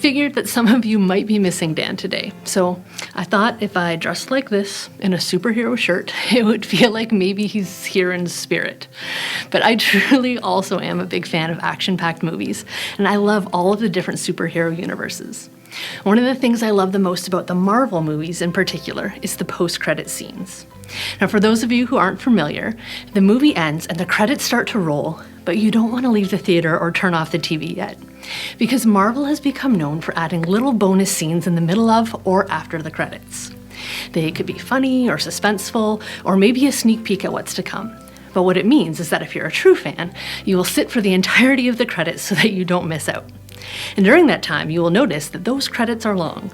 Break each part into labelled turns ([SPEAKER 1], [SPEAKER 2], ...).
[SPEAKER 1] figured that some of you might be missing Dan today. So I thought if I dressed like this in a superhero shirt, it would feel like maybe he's here in spirit. But I truly also am a big fan of action-packed movies, and I love all of the different superhero universes. One of the things I love the most about the Marvel movies in particular is the post-credit scenes. Now, for those of you who aren't familiar, the movie ends and the credits start to roll, but you don't want to leave the theater or turn off the TV yet, because Marvel has become known for adding little bonus scenes in the middle of or after the credits. They could be funny or suspenseful, or maybe a sneak peek at what's to come. But what it means is that if you're a true fan, you will sit for the entirety of the credits so that you don't miss out. And during that time, you will notice that those credits are long.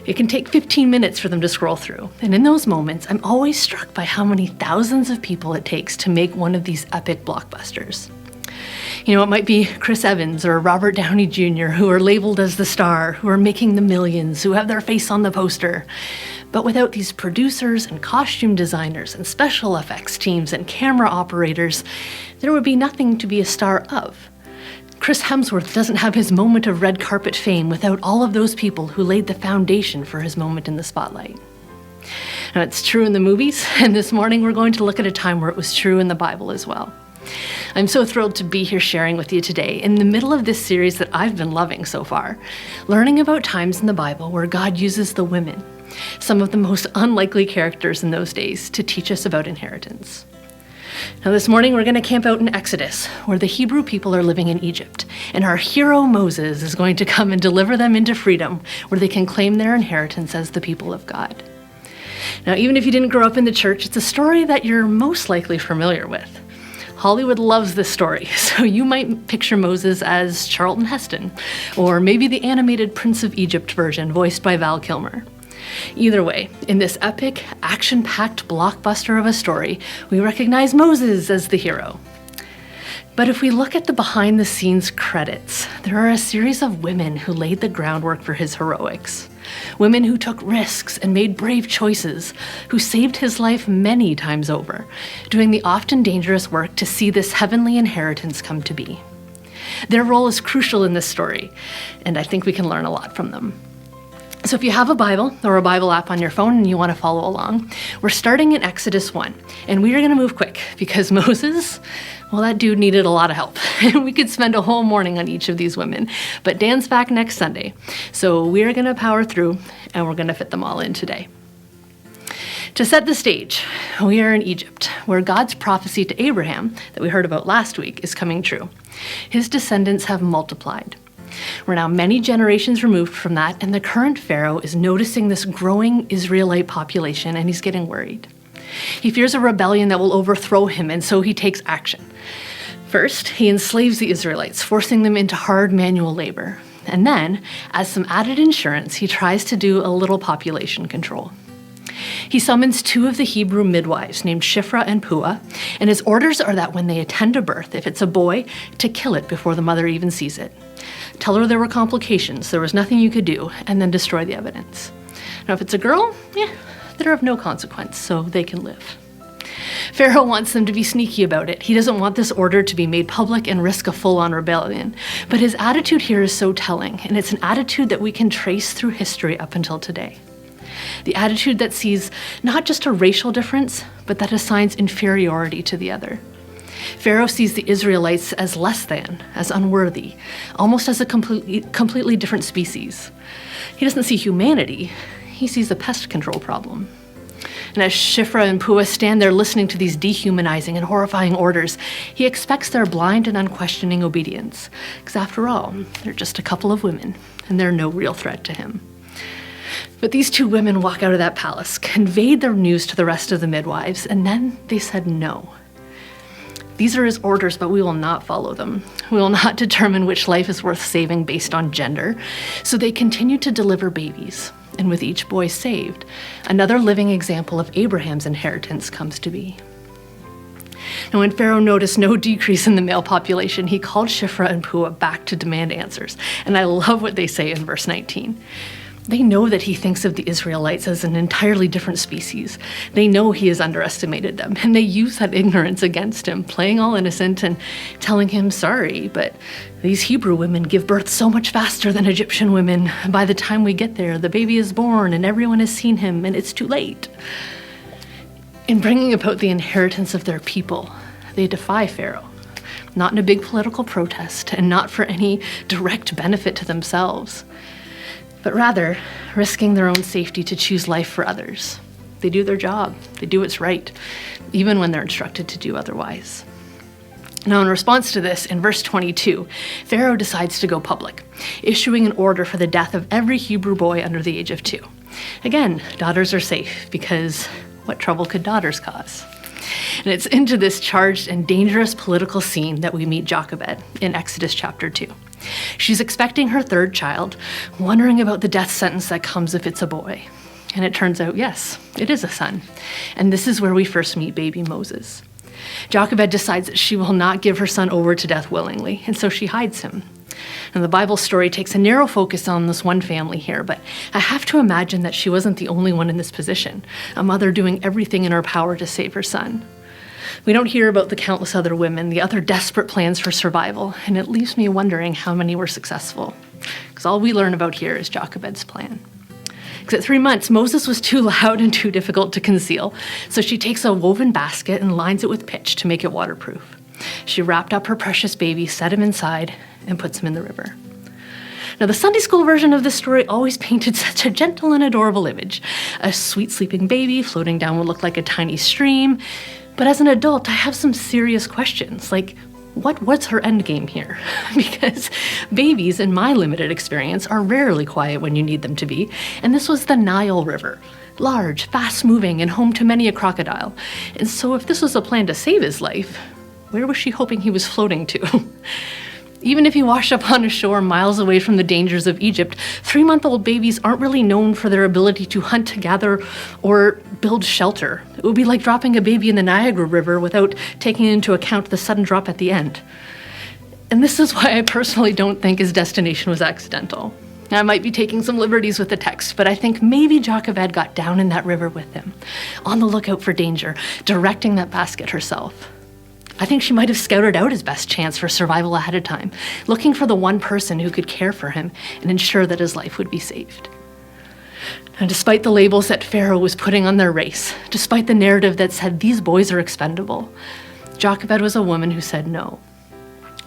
[SPEAKER 1] It can take 15 minutes for them to scroll through. And in those moments, I'm always struck by how many thousands of people it takes to make one of these epic blockbusters. You know, it might be Chris Evans or Robert Downey Jr. who are labeled as the star, who are making the millions, who have their face on the poster. But without these producers and costume designers and special effects teams and camera operators, there would be nothing to be a star of. Chris Hemsworth doesn't have his moment of red carpet fame without all of those people who laid the foundation for his moment in the spotlight. Now, it's true in the movies, and this morning we're going to look at a time where it was true in the Bible as well. I'm so thrilled to be here sharing with you today in the middle of this series that I've been loving so far, learning about times in the Bible where God uses the women, some of the most unlikely characters in those days, to teach us about inheritance. Now this morning we're going to camp out in Exodus, where the Hebrew people are living in Egypt, and our hero Moses is going to come and deliver them into freedom, where they can claim their inheritance as the people of God. Now, even if you didn't grow up in the church, it's a story that you're most likely familiar with. Hollywood loves this story, so you might picture Moses as Charlton Heston, or maybe the animated Prince of Egypt version voiced by Val Kilmer. Either way, in this epic, action-packed blockbuster of a story, we recognize Moses as the hero. But if we look at the behind-the-scenes credits, there are a series of women who laid the groundwork for his heroics. Women who took risks and made brave choices, who saved his life many times over, doing the often dangerous work to see this heavenly inheritance come to be. Their role is crucial in this story, and I think we can learn a lot from them. So if you have a Bible or a Bible app on your phone and you want to follow along, we're starting in Exodus 1, and we are going to move quick because Moses, well, that dude needed a lot of help. We could spend a whole morning on each of these women, but Dan's back next Sunday, so we are going to power through and we're going to fit them all in today. To set the stage, we are in Egypt, where God's prophecy to Abraham that we heard about last week is coming true. His descendants have multiplied. We're now many generations removed from that, and the current Pharaoh is noticing this growing Israelite population, and he's getting worried. He fears a rebellion that will overthrow him, and so he takes action. First, he enslaves the Israelites, forcing them into hard manual labor. And then, as some added insurance, he tries to do a little population control. He summons two of the Hebrew midwives named Shiphrah and Puah, and his orders are that when they attend a birth, if it's a boy, to kill it before the mother even sees it. Tell her there were complications, there was nothing you could do, and then destroy the evidence. Now, if it's a girl, they're of no consequence, so they can live. Pharaoh wants them to be sneaky about it. He doesn't want this order to be made public and risk a full-on rebellion. But his attitude here is so telling, and it's an attitude that we can trace through history up until today. The attitude that sees not just a racial difference, but that assigns inferiority to the other. Pharaoh sees the Israelites as less than, as unworthy, almost as a completely different species. He doesn't see humanity, he sees a pest control problem. And as Shiphrah and Puah stand there listening to these dehumanizing and horrifying orders, he expects their blind and unquestioning obedience. Because after all, they're just a couple of women, and they're no real threat to him. But these two women walk out of that palace, conveyed their news to the rest of the midwives, and then they said no. These are his orders, but we will not follow them. We will not determine which life is worth saving based on gender. So they continue to deliver babies. And with each boy saved, another living example of Abraham's inheritance comes to be. And when Pharaoh noticed no decrease in the male population, he called Shiphrah and Puah back to demand answers. And I love what they say in verse 19. They know that he thinks of the Israelites as an entirely different species. They know he has underestimated them, and they use that ignorance against him, playing all innocent and telling him sorry, but these Hebrew women give birth so much faster than Egyptian women. By the time we get there, the baby is born and everyone has seen him, and it's too late. In bringing about the inheritance of their people, they defy Pharaoh, not in a big political protest and not for any direct benefit to themselves, but rather risking their own safety to choose life for others. They do their job. They do what's right, even when they're instructed to do otherwise. Now, in response to this, in verse 22, Pharaoh decides to go public, issuing an order for the death of every Hebrew boy under the age of 2. Again, daughters are safe, because what trouble could daughters cause? And it's into this charged and dangerous political scene that we meet Jochebed in Exodus chapter 2. She's expecting her 3rd child, wondering about the death sentence that comes if it's a boy. And it turns out, yes, it is a son. And this is where we first meet baby Moses. Jochebed decides that she will not give her son over to death willingly, and so she hides him. And the Bible story takes a narrow focus on this one family here, but I have to imagine that she wasn't the only one in this position, a mother doing everything in her power to save her son. We don't hear about the countless other women, the other desperate plans for survival, and it leaves me wondering how many were successful. Because all we learn about here is Jochebed's plan. Because at 3 months, Moses was too loud and too difficult to conceal, so she takes a woven basket and lines it with pitch to make it waterproof. She wrapped up her precious baby, set him inside, and puts him in the river. Now, the Sunday school version of this story always painted such a gentle and adorable image. A sweet sleeping baby floating down what looked like a tiny stream. But as an adult, I have some serious questions, like, what's her end game here? Because babies, in my limited experience, are rarely quiet when you need them to be, and this was the Nile River. Large, fast-moving, and home to many a crocodile. And so if this was a plan to save his life, where was she hoping he was floating to? Even if he washed up on a shore miles away from the dangers of Egypt, 3-month-old babies aren't really known for their ability to hunt, gather, or build shelter. It would be like dropping a baby in the Niagara River without taking into account the sudden drop at the end. And this is why I personally don't think his destination was accidental. I might be taking some liberties with the text, but I think maybe Jochebed got down in that river with him, on the lookout for danger, directing that basket herself. I think she might have scouted out his best chance for survival ahead of time, looking for the one person who could care for him and ensure that his life would be saved. And despite the labels that Pharaoh was putting on their race, despite the narrative that said these boys are expendable, Jochebed was a woman who said no.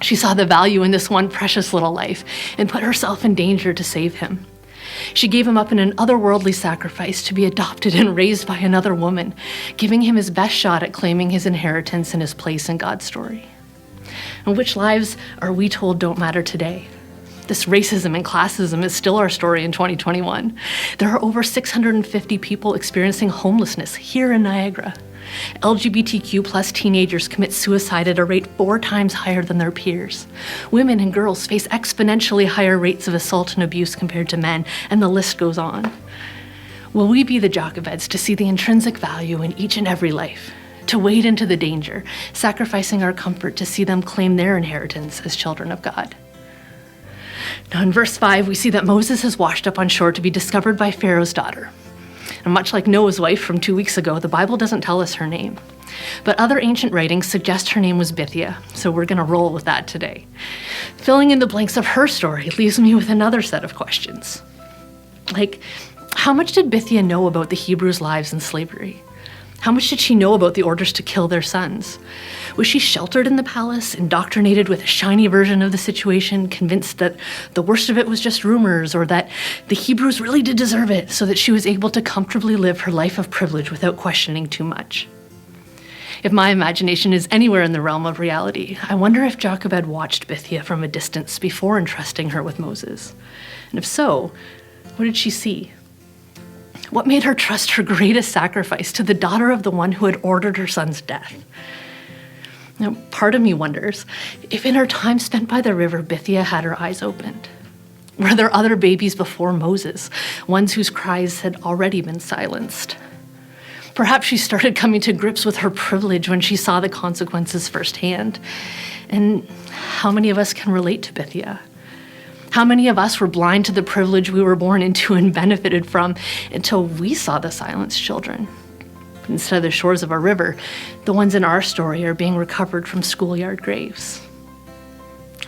[SPEAKER 1] She saw the value in this one precious little life and put herself in danger to save him. She gave him up in an otherworldly sacrifice to be adopted and raised by another woman, giving him his best shot at claiming his inheritance and his place in God's story. And which lives are we told don't matter today? This racism and classism is still our story in 2021. There are over 650 people experiencing homelessness here in Niagara. LGBTQ plus teenagers commit suicide at a rate 4 times higher than their peers. Women and girls face exponentially higher rates of assault and abuse compared to men, and the list goes on. Will we be the Jochebeds to see the intrinsic value in each and every life, to wade into the danger, sacrificing our comfort to see them claim their inheritance as children of God? Now in verse 5, we see that Moses is washed up on shore to be discovered by Pharaoh's daughter. And much like Noah's wife from 2 weeks ago, the Bible doesn't tell us her name. But other ancient writings suggest her name was Bithia, so we're going to roll with that today. Filling in the blanks of her story leaves me with another set of questions. Like, how much did Bithia know about the Hebrews' lives in slavery? How much did she know about the orders to kill their sons? Was she sheltered in the palace, indoctrinated with a shiny version of the situation, convinced that the worst of it was just rumors, or that the Hebrews really did deserve it, so that she was able to comfortably live her life of privilege without questioning too much? If my imagination is anywhere in the realm of reality, I wonder if Jochebed watched Bithia from a distance before entrusting her with Moses. And if so, what did she see? What made her trust her greatest sacrifice to the daughter of the one who had ordered her son's death? Now, part of me wonders if in her time spent by the river, Bithia had her eyes opened. Were there other babies before Moses, ones whose cries had already been silenced? Perhaps she started coming to grips with her privilege when she saw the consequences firsthand. And how many of us can relate to Bithia? How many of us were blind to the privilege we were born into and benefited from until we saw the silenced children? But instead of the shores of a river, the ones in our story are being recovered from schoolyard graves.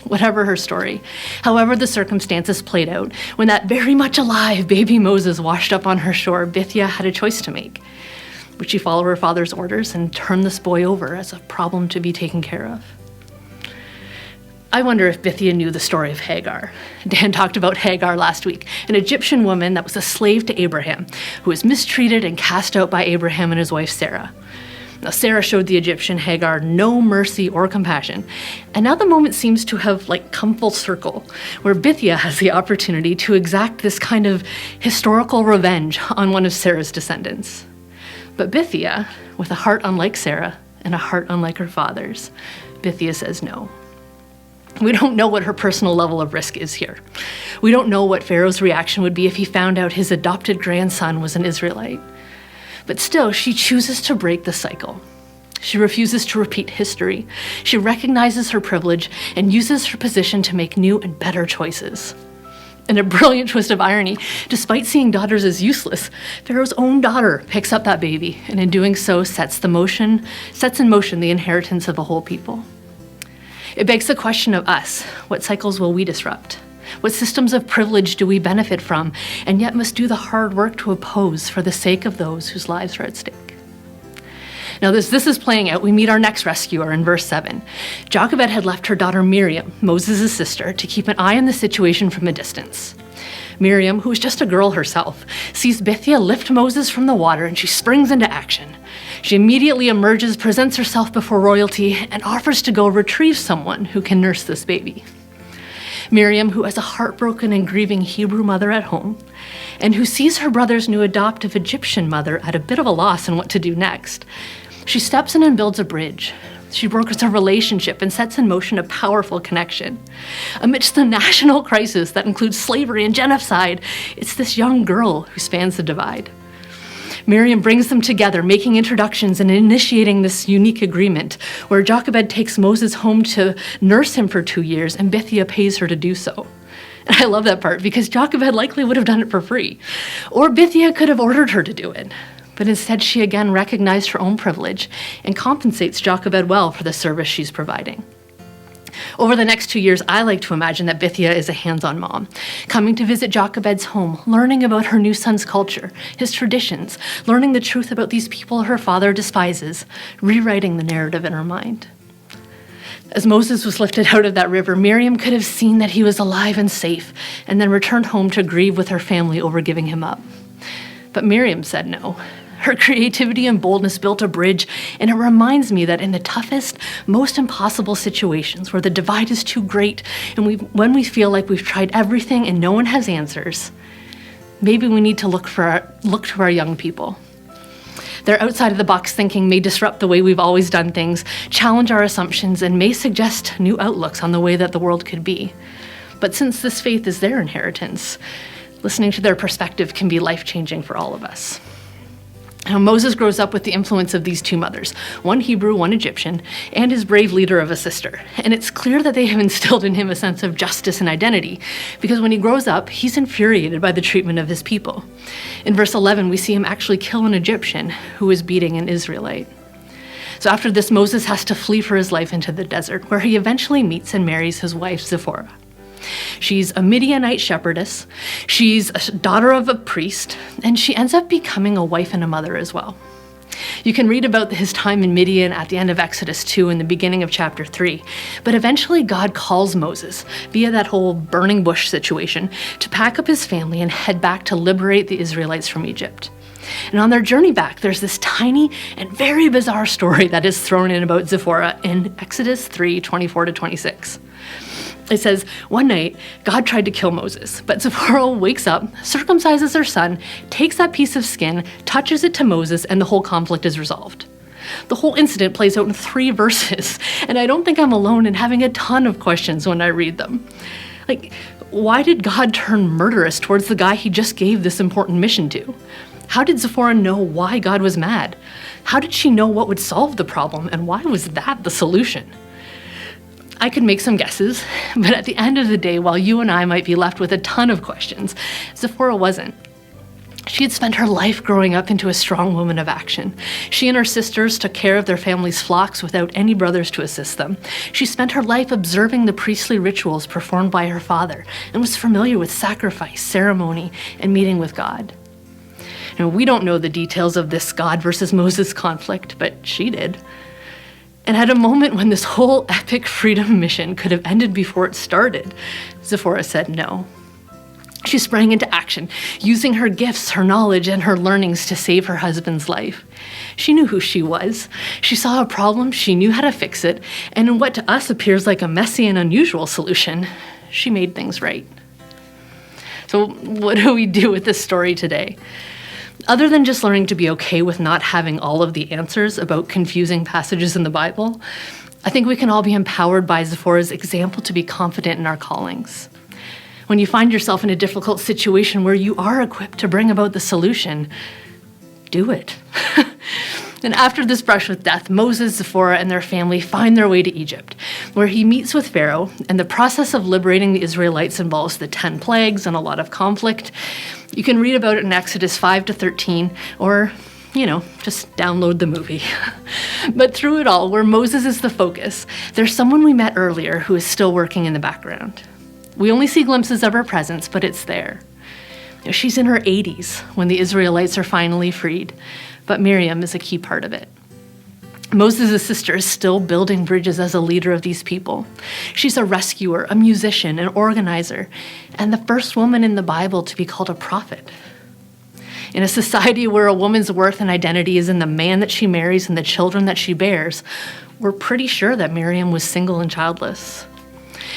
[SPEAKER 1] Whatever her story, however the circumstances played out, when that very much alive baby Moses washed up on her shore, Bithia had a choice to make. Would she follow her father's orders and turn this boy over as a problem to be taken care of? I wonder if Bithia knew the story of Hagar. Dan talked about Hagar last week, an Egyptian woman that was a slave to Abraham, who was mistreated and cast out by Abraham and his wife Sarah. Now, Sarah showed the Egyptian Hagar no mercy or compassion, and now the moment seems to have come full circle, where Bithia has the opportunity to exact this kind of historical revenge on one of Sarah's descendants. But Bithia, with a heart unlike Sarah and a heart unlike her father's, Bithia says no. We don't know what her personal level of risk is here. We don't know what Pharaoh's reaction would be if he found out his adopted grandson was an Israelite. But still, she chooses to break the cycle. She refuses to repeat history. She recognizes her privilege and uses her position to make new and better choices. In a brilliant twist of irony, despite seeing daughters as useless, Pharaoh's own daughter picks up that baby, and in doing so sets in motion the inheritance of the whole people. It begs the question of us: what cycles will we disrupt? What systems of privilege do we benefit from, and yet must do the hard work to oppose for the sake of those whose lives are at stake? Now, this is playing out. We meet our next rescuer in verse 7. Jochebed had left her daughter Miriam, Moses' sister, to keep an eye on the situation from a distance. Miriam, who is just a girl herself, sees Bithia lift Moses from the water, and she springs into action. She immediately emerges, presents herself before royalty, and offers to go retrieve someone who can nurse this baby. Miriam, who has a heartbroken and grieving Hebrew mother at home, and who sees her brother's new adoptive Egyptian mother at a bit of a loss in what to do next, she steps in and builds a bridge. She brokers a relationship and sets in motion a powerful connection. Amidst the national crisis that includes slavery and genocide, it's this young girl who spans the divide. Miriam brings them together, making introductions and initiating this unique agreement, where Jochebed takes Moses home to nurse him for 2 years, and Bithia pays her to do so. And I love that part, because Jochebed likely would have done it for free. Or Bithia could have ordered her to do it. But instead, she again recognized her own privilege and compensates Jochebed well for the service she's providing. Over the next 2 years, I like to imagine that Bithia is a hands-on mom, coming to visit Jochebed's home, learning about her new son's culture, his traditions, learning the truth about these people her father despises, rewriting the narrative in her mind. As Moses was lifted out of that river, Miriam could have seen that he was alive and safe, and then returned home to grieve with her family over giving him up. But Miriam said no. Her creativity and boldness built a bridge, and it reminds me that in the toughest, most impossible situations where the divide is too great and when we feel like we've tried everything and no one has answers, maybe we need to look to our young people. Their outside-of-the-box thinking may disrupt the way we've always done things, challenge our assumptions, and may suggest new outlooks on the way that the world could be. But since this faith is their inheritance, listening to their perspective can be life-changing for all of us. Now, Moses grows up with the influence of these two mothers, one Hebrew, one Egyptian, and his brave leader of a sister. And it's clear that they have instilled in him a sense of justice and identity, because when he grows up, he's infuriated by the treatment of his people. In verse 11, we see him actually kill an Egyptian who was beating an Israelite. So after this, Moses has to flee for his life into the desert, where he eventually meets and marries his wife, Zipporah. She's a Midianite shepherdess, she's a daughter of a priest, and she ends up becoming a wife and a mother as well. You can read about his time in Midian at the end of Exodus 2 and the beginning of chapter 3, but eventually God calls Moses, via that whole burning bush situation, to pack up his family and head back to liberate the Israelites from Egypt. And on their journey back, there's this tiny and very bizarre story that is thrown in about Zipporah in Exodus 3:24-26. It says, one night, God tried to kill Moses, but Zipporah wakes up, circumcises her son, takes that piece of skin, touches it to Moses, and the whole conflict is resolved. The whole incident plays out in 3 verses, and I don't think I'm alone in having a ton of questions when I read them. Why did God turn murderous towards the guy he just gave this important mission to? How did Zipporah know why God was mad? How did she know what would solve the problem, and why was that the solution? I could make some guesses, but at the end of the day, while you and I might be left with a ton of questions, Zipporah wasn't. She had spent her life growing up into a strong woman of action. She and her sisters took care of their family's flocks without any brothers to assist them. She spent her life observing the priestly rituals performed by her father and was familiar with sacrifice, ceremony, and meeting with God. And we don't know the details of this God versus Moses conflict, but she did. And at a moment when this whole epic freedom mission could have ended before it started, Zipporah said no. She sprang into action, using her gifts, her knowledge, and her learnings to save her husband's life. She knew who she was. She saw a problem, she knew how to fix it, and in what to us appears like a messy and unusual solution, she made things right. So what do we do with this story today? Other than just learning to be okay with not having all of the answers about confusing passages in the Bible, I think we can all be empowered by Zipporah's example to be confident in our callings. When you find yourself in a difficult situation where you are equipped to bring about the solution, do it. And after this brush with death, Moses, Zipporah, and their family find their way to Egypt, where he meets with Pharaoh, and the process of liberating the Israelites involves the 10 plagues and a lot of conflict. You can read about it in Exodus 5-13, or, just download the movie. But through it all, where Moses is the focus, there's someone we met earlier who is still working in the background. We only see glimpses of her presence, but it's there. She's in her 80s when the Israelites are finally freed, but Miriam is a key part of it. Moses' sister is still building bridges as a leader of these people. She's a rescuer, a musician, an organizer, and the first woman in the Bible to be called a prophet. In a society where a woman's worth and identity is in the man that she marries and the children that she bears, we're pretty sure that Miriam was single and childless.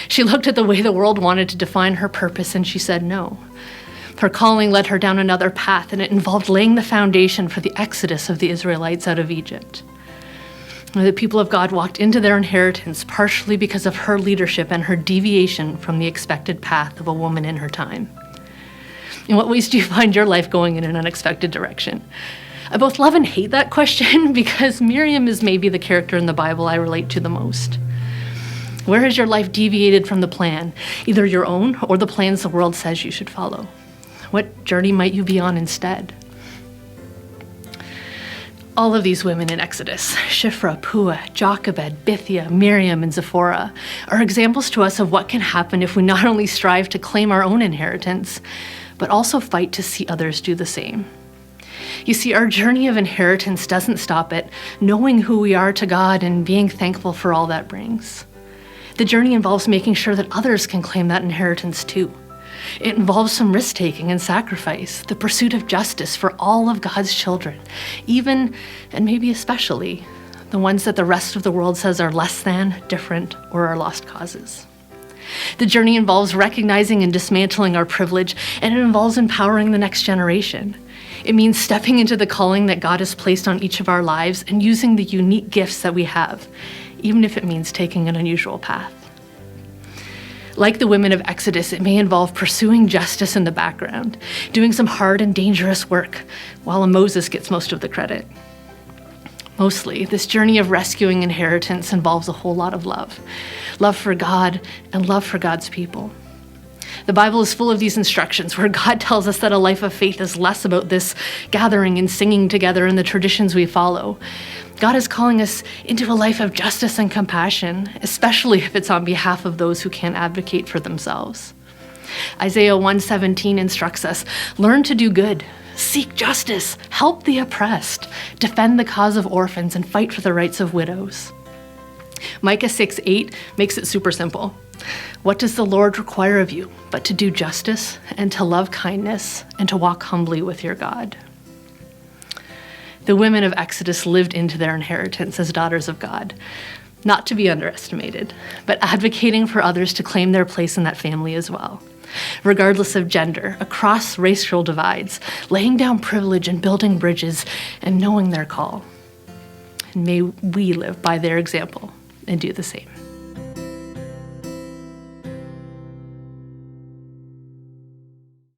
[SPEAKER 1] She looked at the way the world wanted to define her purpose and she said no. Her calling led her down another path, and it involved laying the foundation for the exodus of the Israelites out of Egypt. The people of God walked into their inheritance partially because of her leadership and her deviation from the expected path of a woman in her time. In what ways do you find your life going in an unexpected direction? I both love and hate that question because Miriam is maybe the character in the Bible I relate to the most. Where has your life deviated from the plan, either your own or the plans the world says you should follow? What journey might you be on instead? All of these women in Exodus, Shiphrah, Puah, Jochebed, Bithia, Miriam, and Zipporah, are examples to us of what can happen if we not only strive to claim our own inheritance, but also fight to see others do the same. You see, our journey of inheritance doesn't stop at knowing who we are to God and being thankful for all that brings. The journey involves making sure that others can claim that inheritance too. It involves some risk-taking and sacrifice, the pursuit of justice for all of God's children, even, and maybe especially, the ones that the rest of the world says are less than, different, or are lost causes. The journey involves recognizing and dismantling our privilege, and it involves empowering the next generation. It means stepping into the calling that God has placed on each of our lives and using the unique gifts that we have, even if it means taking an unusual path. Like the women of Exodus, it may involve pursuing justice in the background, doing some hard and dangerous work, while Moses gets most of the credit. Mostly, this journey of rescuing inheritance involves a whole lot of love. Love for God and love for God's people. The Bible is full of these instructions where God tells us that a life of faith is less about this gathering and singing together in the traditions we follow. God is calling us into a life of justice and compassion, especially if it's on behalf of those who can't advocate for themselves. Isaiah 1:17 instructs us, learn to do good, seek justice, help the oppressed, defend the cause of orphans, and fight for the rights of widows. Micah 6:8 makes it super simple. What does the Lord require of you but to do justice and to love kindness and to walk humbly with your God? The women of Exodus lived into their inheritance as daughters of God, not to be underestimated, but advocating for others to claim their place in that family as well, regardless of gender, across racial divides, laying down privilege and building bridges and knowing their call. And may we live by their example and do the same.